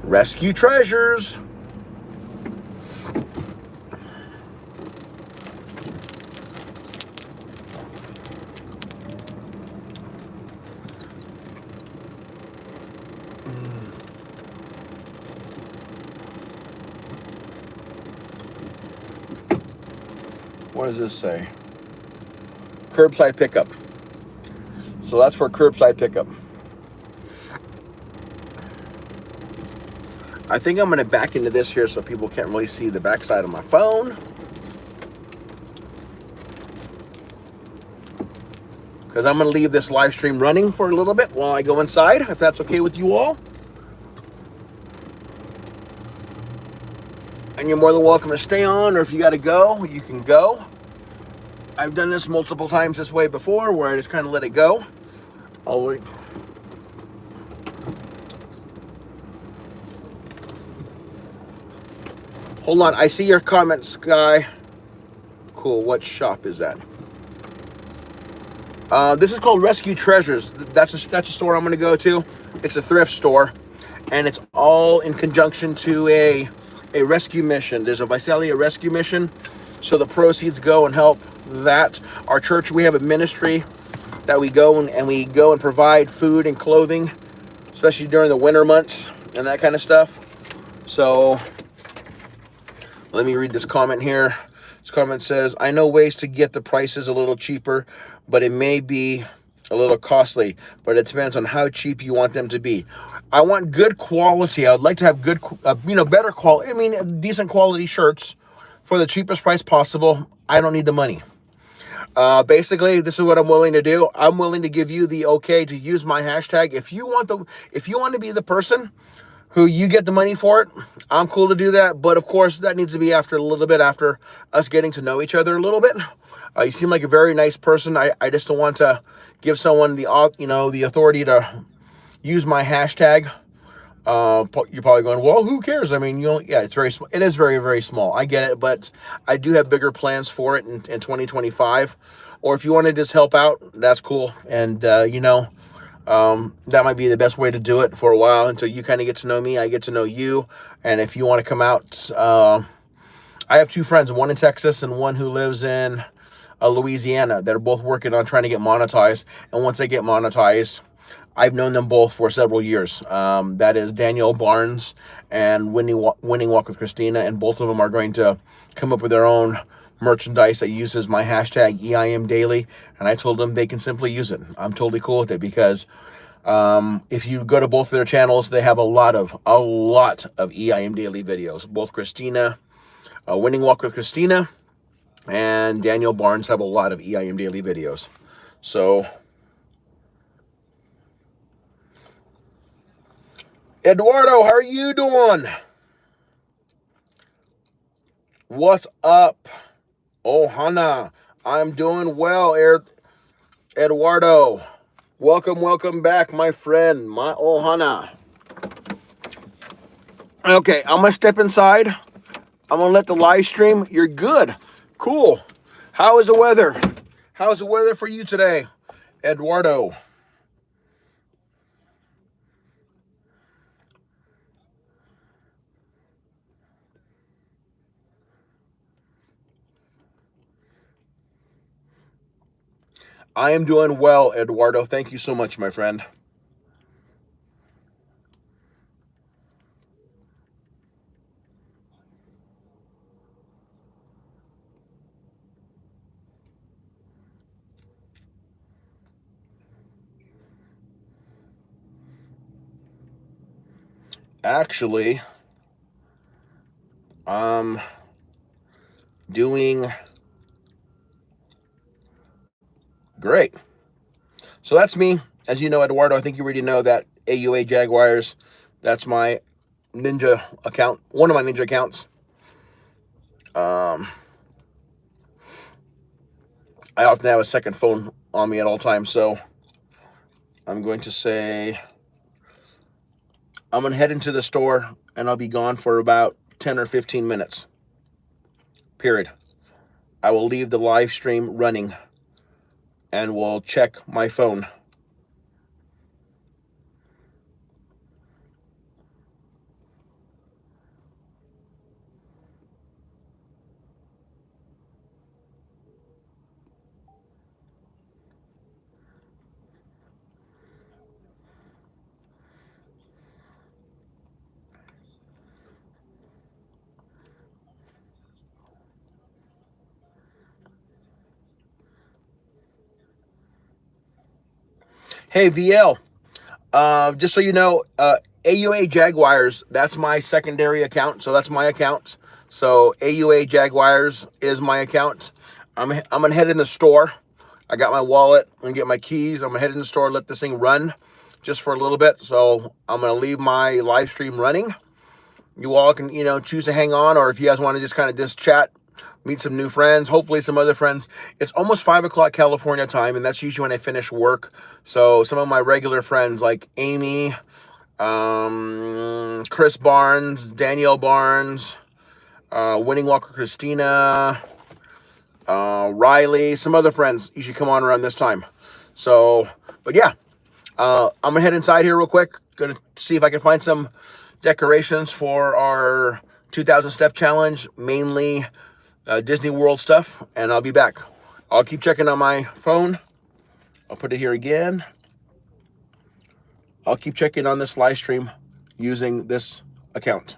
rescue treasures. What does this say? Curbside pickup. So that's for curbside pickup. I think I'm going to back into this here so people can't really see the backside of my phone. Because I'm going to leave this live stream running for a little bit while I go inside, if that's okay with you all. And you're more than welcome to stay on, or if you got to go, you can go. I've done this multiple times this way before, where I just kind of let it go. I'll wait. Hold on, I see your comment, Sky. Cool, what shop is that? This is called Rescue Treasures. That's a store I'm going to go to. It's a thrift store, and it's all in conjunction to a rescue mission. There's a Visalia rescue mission, so the proceeds go and help that. Our church, we have a ministry that we go and provide food and clothing, especially during the winter months and that kind of stuff. So let me read this comment here. This comment says, I know ways to get the prices a little cheaper, but it may be a little costly, but it depends on how cheap you want them to be. I want good quality. I would like to have good, better quality. I mean, decent quality shirts for the cheapest price possible. I don't need the money. Basically, this is what I'm willing to do. I'm willing to give you the okay to use my hashtag. If you want to be the person who you get the money for it, I'm cool to do that. But of course, that needs to be after a little bit after us getting to know each other a little bit. You seem like a very nice person. I just don't want to give someone the authority to use my hashtag. You're probably going, well, who cares? I mean, it's very small. It is very, very small. I get it, but I do have bigger plans for it in 2025. Or if you want to just help out, that's cool. And, that might be the best way to do it for a while until you kind of get to know me. I get to know you. And if you want to come out, I have two friends, one in Texas and one who lives in Louisiana. They're both working on trying to get monetized. And once they get monetized, I've known them both for several years. That is Daniel Barnes and Winning Walk with Christina. And both of them are going to come up with their own merchandise that uses my hashtag EIM Daily. And I told them they can simply use it. I'm totally cool with it because if you go to both of their channels, they have a lot of EIM Daily videos. Both Christina, Winning Walk with Christina, and Daniel Barnes have a lot of EIM Daily videos. So, Eduardo, how are you doing? What's up? Oh, Hannah, I'm doing well, Eduardo. Welcome back, my friend, my Ohana. Okay, I'm gonna step inside. I'm gonna let the live stream. You're good. Cool. How is the weather? How's the weather for you today, Eduardo? I am doing well, Eduardo. Thank you so much, my friend. Actually, I'm doing great. So that's me. As you know, Eduardo, I think you already know that AUA Jaguars, that's my ninja account, one of my ninja accounts. I often have a second phone on me at all times, so I'm going to say I'm going to head into the store, and I'll be gone for about 10 or 15 minutes, period. I will leave the live stream running, and we'll check my phone. Hey, VL, just so you know, AUA Jaguars, that's my secondary account. So that's my account. So AUA Jaguars is my account. I'm going to head in the store. I got my wallet. I'm going to get my keys. I'm going to head in the store, let this thing run just for a little bit. So I'm going to leave my live stream running. You all can, choose to hang on, or if you guys want to just kind of just chat meet some new friends, hopefully some other friends. It's almost 5 o'clock California time, and that's usually when I finish work. So some of my regular friends like Amy, Chris Barnes, Danielle Barnes, Winning Walker Christina, Riley, some other friends usually come on around this time. So, but yeah, I'm gonna head inside here real quick. Gonna see if I can find some decorations for our 2,000 step challenge, mainly Disney World stuff, and I'll be back. I'll keep checking on my phone. I'll put it here again. I'll keep checking on this live stream using this account.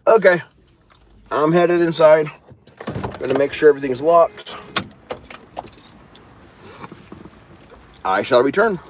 Okay, I'm headed inside. Gonna make sure everything's locked. I shall return.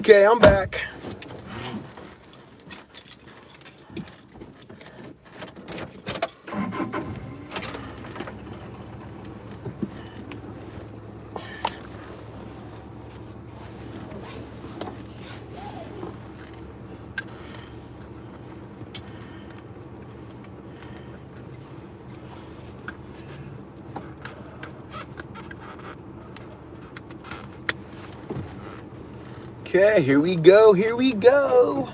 Okay, I'm back. Okay, here we go, here we go.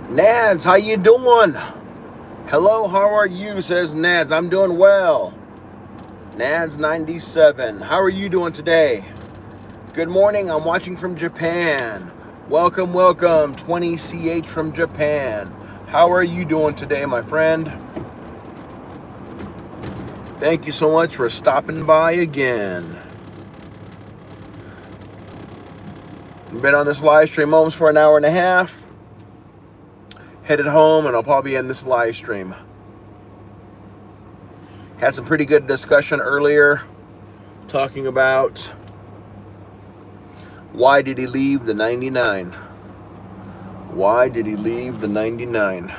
Nads, how you doing? Hello, how are you? Says Nads. I'm doing well. Nads 97. How are you doing today? Good morning. I'm watching from Japan. Welcome, welcome. 20CH from Japan. How are you doing today, my friend? Thank you so much for stopping by again. Been on this live stream almost for an hour and a half. Headed home and I'll probably end this live stream. Had some pretty good discussion earlier talking about why did he leave the 99? Why did he leave the 99?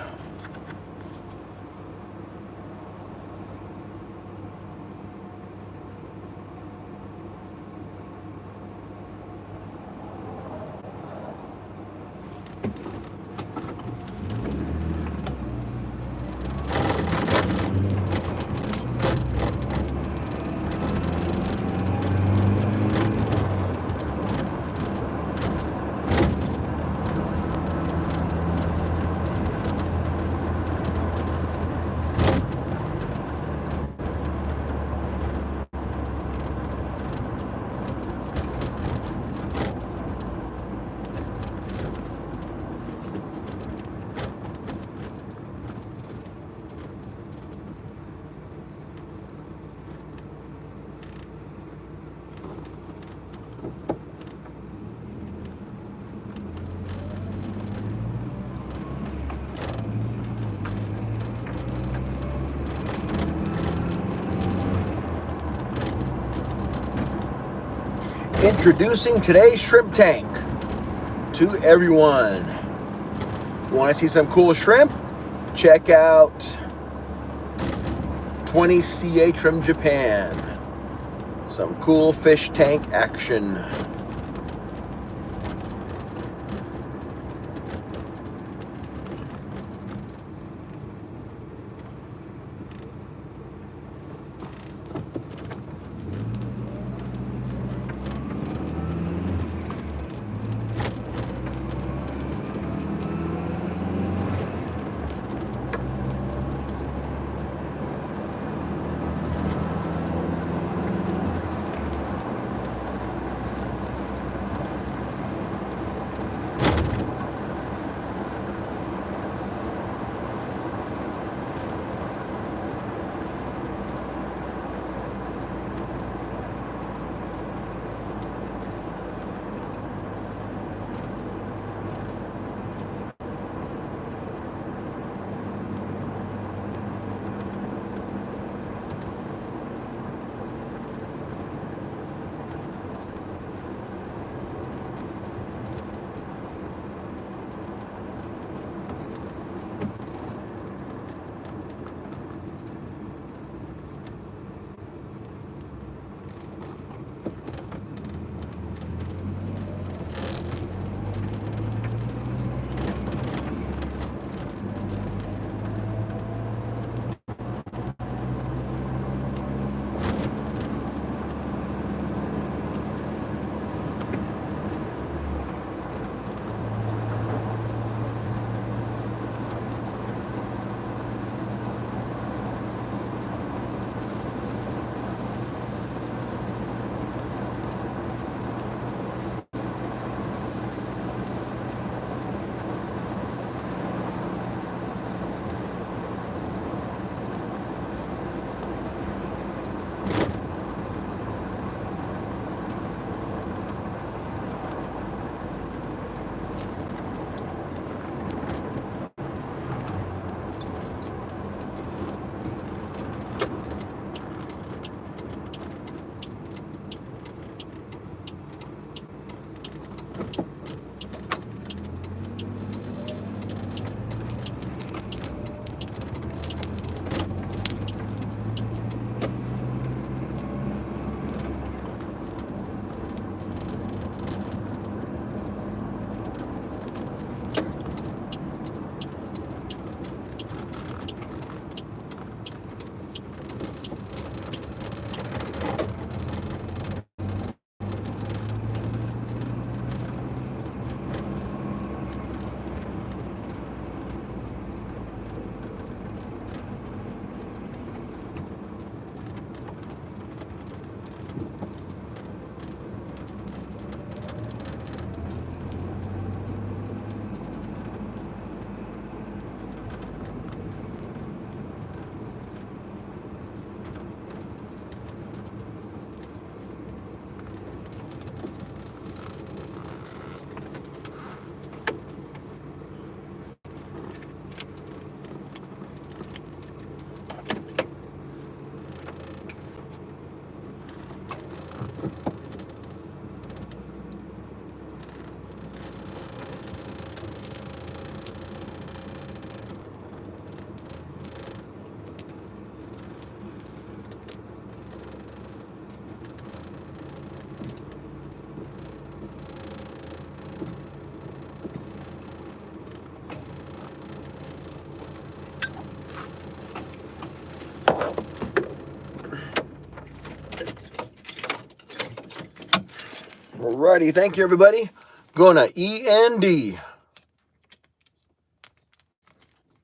Introducing today's shrimp tank to everyone. You want to see some cool shrimp? Check out 20CH from Japan. Some cool fish tank action. Alrighty, thank you everybody. Going to END.